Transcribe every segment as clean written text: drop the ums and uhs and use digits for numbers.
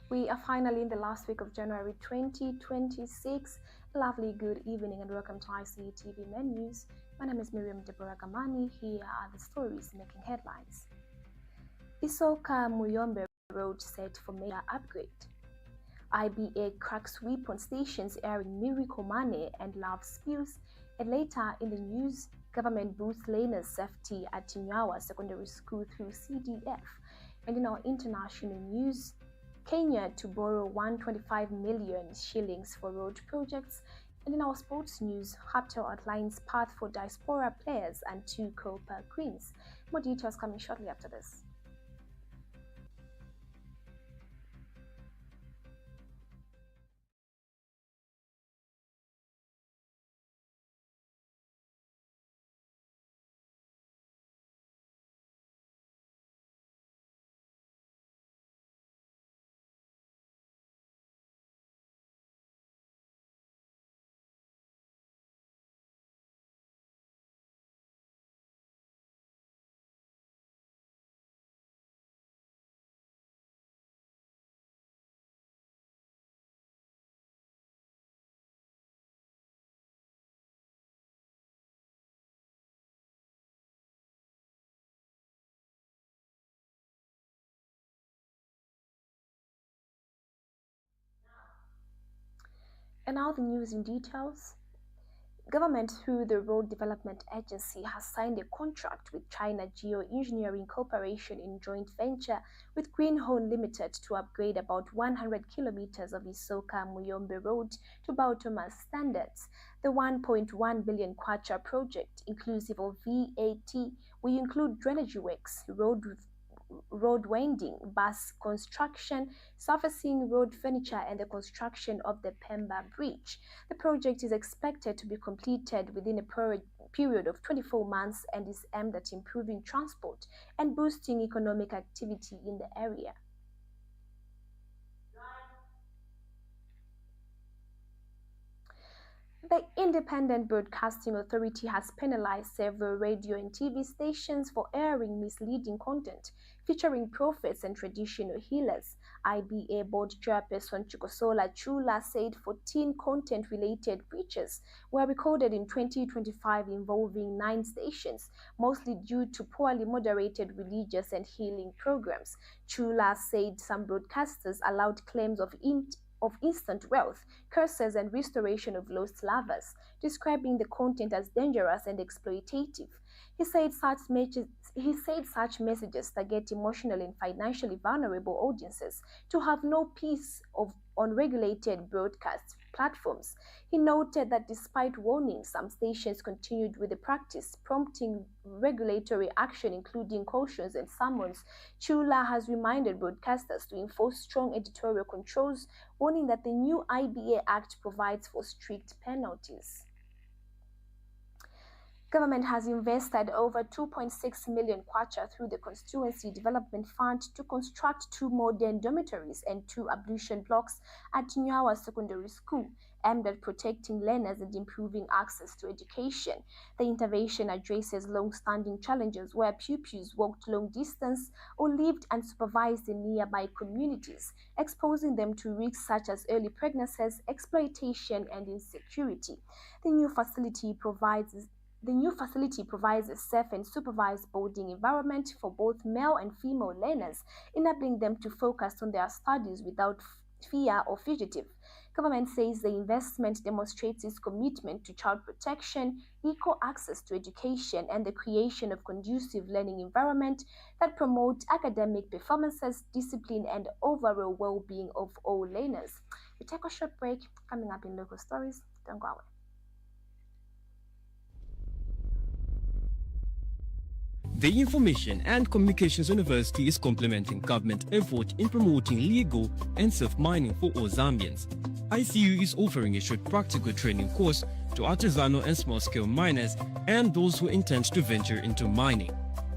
We are finally in the last week of January 2026. A lovely good evening and welcome to ICU TV Men News. My name is Miriam Deborah Gamani. Here are the stories making headlines. Isoka Muyombe road set for major upgrade. IBA cracks whip on stations airing miracle money and love spills. And later in the news, government boosts learners' safety at Nyawa Secondary School through CDF. And in our international news, Kenya to borrow 125 million shillings for road projects. And in our sports news, Häuptle outlines path for diaspora players and 2 Copa Queens. More details coming shortly after this. And now the news in details. Government through the Road Development Agency has signed a contract with China Geoengineering Corporation in joint venture with Greenhorn Limited to upgrade about 100 kilometers of Isoka Muyombe Road to Bautoma's standards. The 1.1 billion kwacha project, inclusive of VAT, will include drainage works, road winding, bus construction, surfacing road furniture, and the construction of the Pemba Bridge. The project is expected to be completed within a period of 24 months and is aimed at improving transport and boosting economic activity in the area. The Independent Broadcasting Authority has penalized several radio and TV stations for airing misleading content featuring prophets and traditional healers. IBA Board Chairperson Chikosola Chula said 14 content-related breaches were recorded in 2025 involving 9 stations, mostly due to poorly moderated religious and healing programs. Chula said some broadcasters allowed claims of instant wealth, curses, and restoration of lost lovers, describing the content as dangerous and exploitative. He said such messages target emotionally and financially vulnerable audiences to have no peace on regulated broadcast platforms. He noted that despite warnings, some stations continued with the practice, prompting regulatory action including cautions and summons. Chula has reminded broadcasters to enforce strong editorial controls, warning that the new IBA Act provides for strict penalties. Government has invested over 2.6 million kwacha through the Constituency Development Fund to construct 2 modern dormitories and 2 ablution blocks at Nyawa Secondary School, aimed at protecting learners and improving access to education. The intervention addresses long-standing challenges where pupils walked long distance or lived unsupervised in nearby communities, exposing them to risks such as early pregnancies, exploitation, and insecurity. The new facility provides a safe and supervised boarding environment for both male and female learners, enabling them to focus on their studies without fear or fugitive. Government says the investment demonstrates its commitment to child protection, equal access to education, and the creation of conducive learning environment that promote academic performances, discipline, and overall well-being of all learners. We take a short break. Coming up in local stories. Don't go away. The Information and Communications University is complementing government effort in promoting legal and safe mining for all Zambians. ICU is offering a short practical training course to artisanal and small-scale miners and those who intend to venture into mining.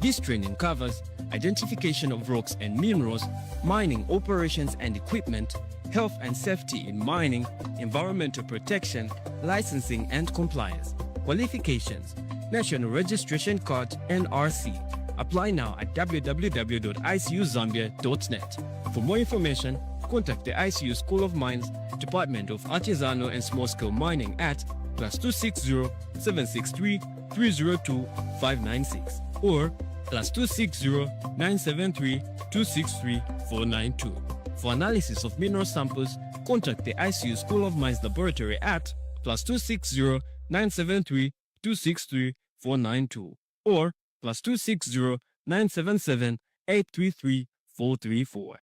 This training covers identification of rocks and minerals, mining operations and equipment, health and safety in mining, environmental protection, licensing and compliance. Qualifications: National Registration Card NRC. Apply now at www.icuzambia.net. For more information, contact the ICU School of Mines, Department of Artisanal and Small-Scale Mining at +260 763 302 596 or +260 973 263 492. For analysis of mineral samples, contact the ICU School of Mines Laboratory at +260 973 263 492 or +260 977 833 434.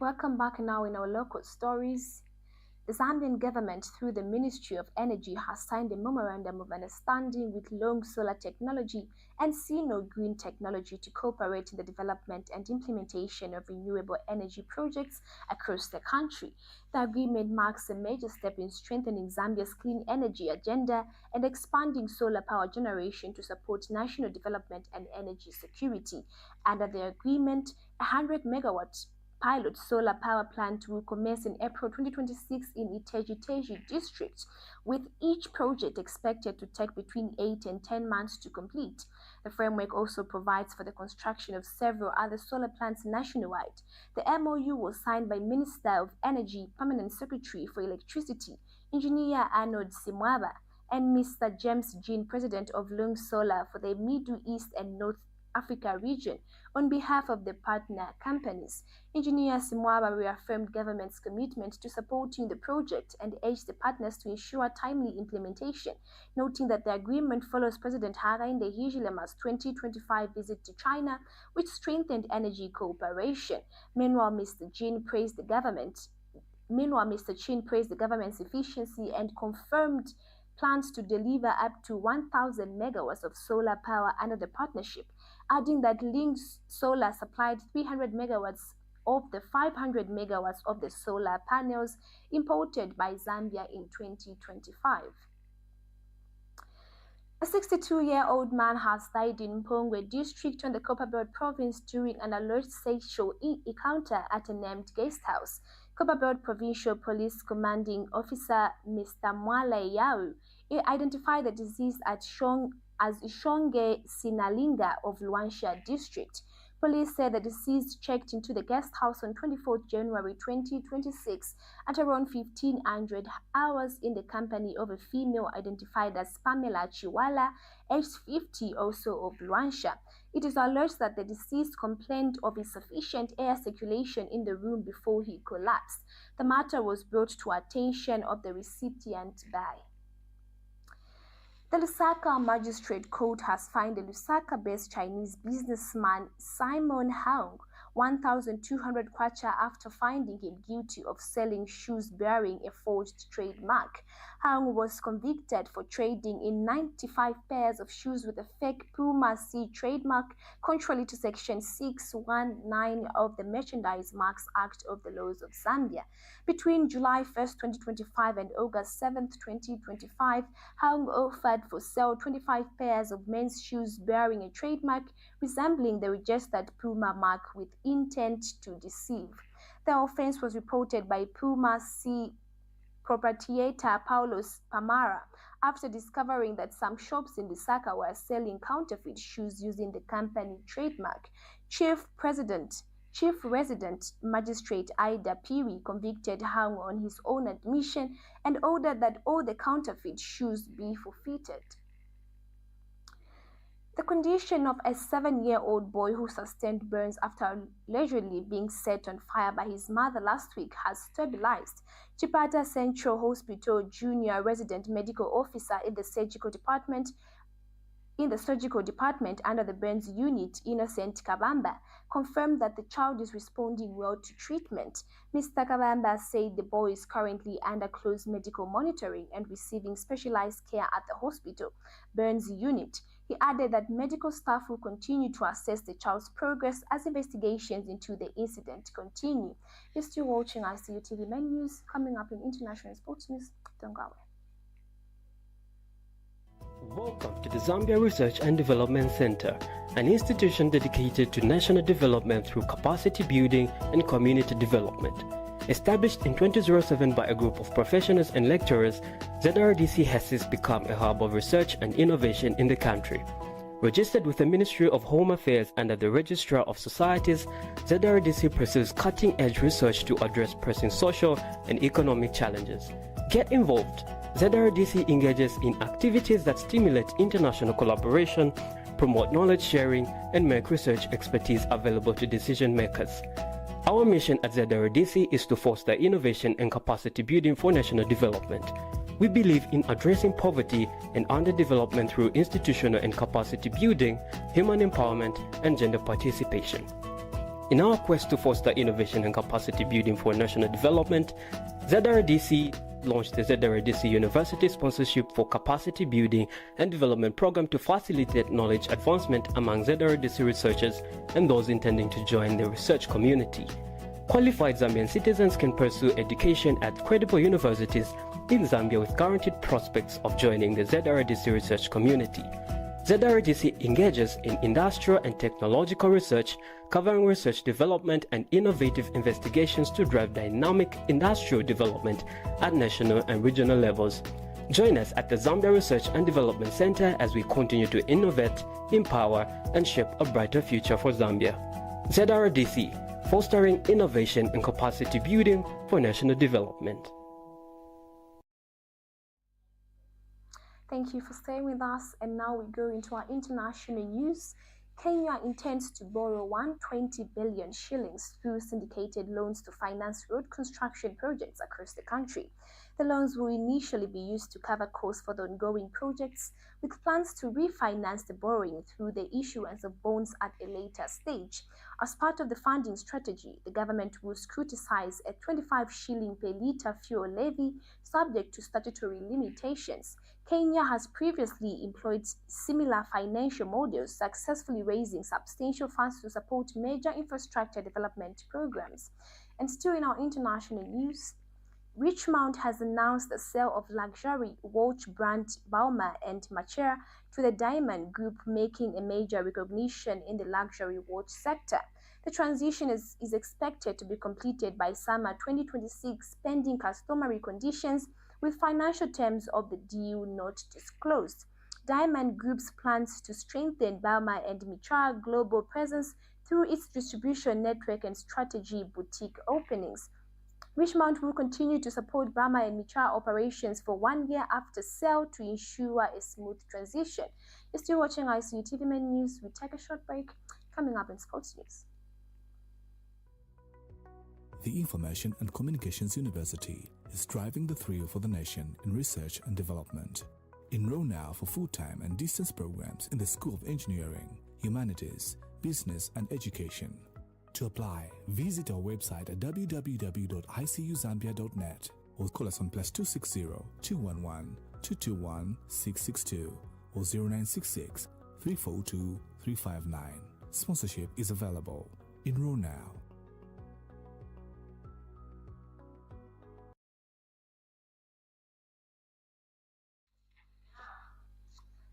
Welcome back now in our local stories. The Zambian government, through the Ministry of Energy, has signed a memorandum of understanding with Long Solar Technology and Sino Green Technology to cooperate in the development and implementation of renewable energy projects across the country. The agreement marks a major step in strengthening Zambia's clean energy agenda and expanding solar power generation to support national development and energy security. Under the agreement, 100 megawatts pilot solar power plant will commence in April 2026 in Iteji district, with each project expected to take between 8 and 10 months to complete. The framework also provides for the construction of several other solar plants nationwide. The MOU was signed by Minister of Energy, Permanent Secretary for Electricity, Engineer Arnold Simwaba, and Mr. James Jean, President of Long Solar for the Middle East and North Africa region, on behalf of the partner companies. Engineer Simwaba reaffirmed government's commitment to supporting the project and urged the partners to ensure timely implementation, noting that the agreement follows President Hakainde Hichilema's 2025 visit to China, which strengthened energy cooperation. Meanwhile, Mr. Chin praised the government's efficiency and confirmed plans to deliver up to 1,000 megawatts of solar power under the partnership, adding that Link Solar supplied 300 megawatts of the 500 megawatts of the solar panels imported by Zambia in 2025. A 62-year-old man has died in Mpongwe district on the Copperbelt province during an alleged sexual encounter at a named guest house. Copperbelt Provincial Police Commanding Officer Mr. Mwale Yau identified the deceased as Ishonge Sinalinga of Luansha district. Police said the deceased checked into the guest house on 24 January 2026 at around 1500 hours in the company of a female identified as Pamela Chiwala, aged 50, also of Luansha. It is alleged that the deceased complained of insufficient air circulation in the room before he collapsed. The matter was brought to attention of the recipient by the Lusaka Magistrate Court has fined a Lusaka-based Chinese businessman Simon Hung 1,200 kwacha after finding him guilty of selling shoes bearing a forged trademark. Hung was convicted for trading in 95 pairs of shoes with a fake Puma C trademark, contrary to Section 619 of the Merchandise Marks Act of the Laws of Zambia. Between July 1st, 2025 and August 7th, 2025, Hung offered for sale 25 pairs of men's shoes bearing a trademark resembling the registered Puma mark with intent to deceive. The offense was reported by Puma C proprietor Paulos Pamara after discovering that some shops in Lusaka were selling counterfeit shoes using the company trademark. Chief Resident Magistrate Ida Piri convicted Hung on his own admission and ordered that all the counterfeit shoes be forfeited. The condition of a 7-year-old boy who sustained burns after allegedly being set on fire by his mother last week has stabilized. Chipata Central Hospital Junior Resident Medical Officer in the surgical department under the burns unit, Innocent Kabamba, confirmed that the child is responding well to treatment. Mr. Kabamba said the boy is currently under close medical monitoring and receiving specialized care at the hospital burns unit. He added that medical staff will continue to assess the child's progress as investigations into the incident continue. You're still watching ICU TV Main News. Coming up in international sports news, don't go away. Welcome to the Zambia Research and Development Center, an institution dedicated to national development through capacity building and community development. Established in 2007 by a group of professionals and lecturers, ZRDC has since become a hub of research and innovation in the country. Registered with the Ministry of Home Affairs under the Registrar of Societies, ZRDC pursues cutting-edge research to address pressing social and economic challenges. Get involved. ZRDC engages in activities that stimulate international collaboration, promote knowledge sharing, and make research expertise available to decision makers. Our mission at ZRDC is to foster innovation and capacity building for national development. We believe in addressing poverty and underdevelopment through institutional and capacity building, human empowerment, and gender participation. In our quest to foster innovation and capacity building for national development, ZRDC launched the ZRDC University Sponsorship for Capacity Building and Development Program to facilitate knowledge advancement among ZRDC researchers and those intending to join the research community. Qualified Zambian citizens can pursue education at credible universities in Zambia with guaranteed prospects of joining the ZRDC research community. ZRDC engages in industrial and technological research, covering research development and innovative investigations to drive dynamic industrial development at national and regional levels. Join us at the Zambia Research and Development Center as we continue to innovate, empower, and shape a brighter future for Zambia. ZRDC, fostering innovation and capacity building for national development. Thank you for staying with us, and now we go into our international news. Kenya intends to borrow 120 billion shillings through syndicated loans to finance road construction projects across the country. The loans will initially be used to cover costs for the ongoing projects, with plans to refinance the borrowing through the issuance of bonds at a later stage. As part of the funding strategy, the government will scrutinize a 25 shilling per litre fuel levy subject to statutory limitations. Kenya has previously employed similar financial models, successfully raising substantial funds to support major infrastructure development programs. And still in our international news, Richmond has announced the sale of luxury watch brand Balmain and Macher to the Diamond Group, making a major recognition in the luxury watch sector. The transition is expected to be completed by summer 2026, pending customary conditions, with financial terms of the deal not disclosed. Diamond Group's plans to strengthen Balmain and Macher global presence through its distribution network and strategy boutique openings. Richmond will continue to support Balmain and Macher operations for 1 year after sale to ensure a smooth transition. You're still watching ICU TV Main News. We take a short break. Coming up in sports news. The Information and Communications University is driving the thrill for the nation in research and development. Enroll now for full-time and distance programs in the School of Engineering, Humanities, Business and Education. To apply, visit our website at www.icuzambia.net or call us on +260 211 221 662 or 0966 342 359. Sponsorship is available. Enroll now.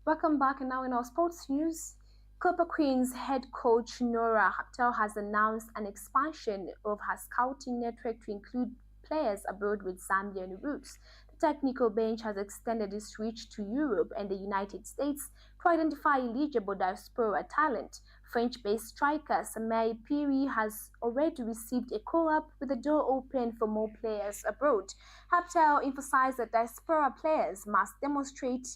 Welcome back, and now in our sports news, Copper Queens head coach Häuptle has announced an expansion of her scouting network to include players abroad with Zambian roots. The technical bench has extended its reach to Europe and the United States to identify eligible diaspora talent. French-based striker Samay Piri has already received a call-up, with the door open for more players abroad. Häuptle emphasized that diaspora players must demonstrate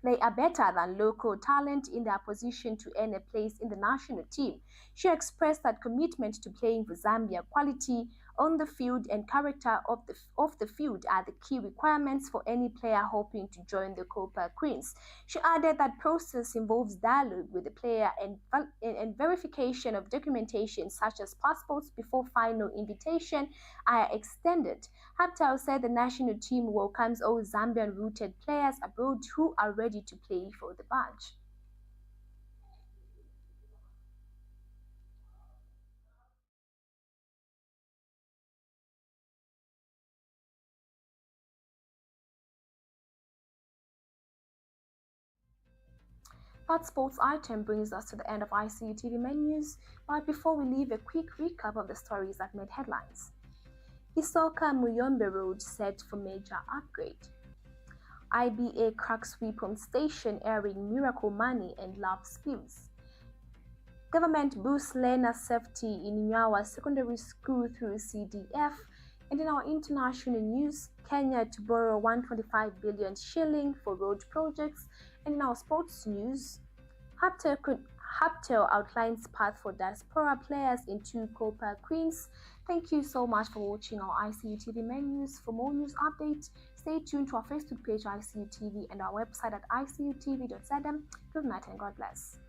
they are better than local talent in their position to earn a place in the national team. She expressed that commitment to playing for Zambia. Quality on the field and character off the field are the key requirements for any player hoping to join the Copper Queens. She added that process involves dialogue with the player and verification of documentation such as passports before final invitation are extended. Häuptle said the national team welcomes all Zambian-rooted players abroad who are ready to play for the badge. That sports item brings us to the end of ICU TV Main News, but before we leave, a quick recap of the stories that made headlines. Isoka Muyombe Road set for major upgrade. IBA cracks sweep on station airing miracle money and love spills. Government boosts learner safety in Nyawa Secondary School through CDF. And in our international news, Kenya to borrow 125 billion shilling for road projects. And in our sports news, Häuptle outlines path for diaspora players in 2 Copa Queens. Thank you so much for watching our ICU TV menus. For more news updates, stay tuned to our Facebook page ICU TV and our website at icutv.zm. Good night and God bless.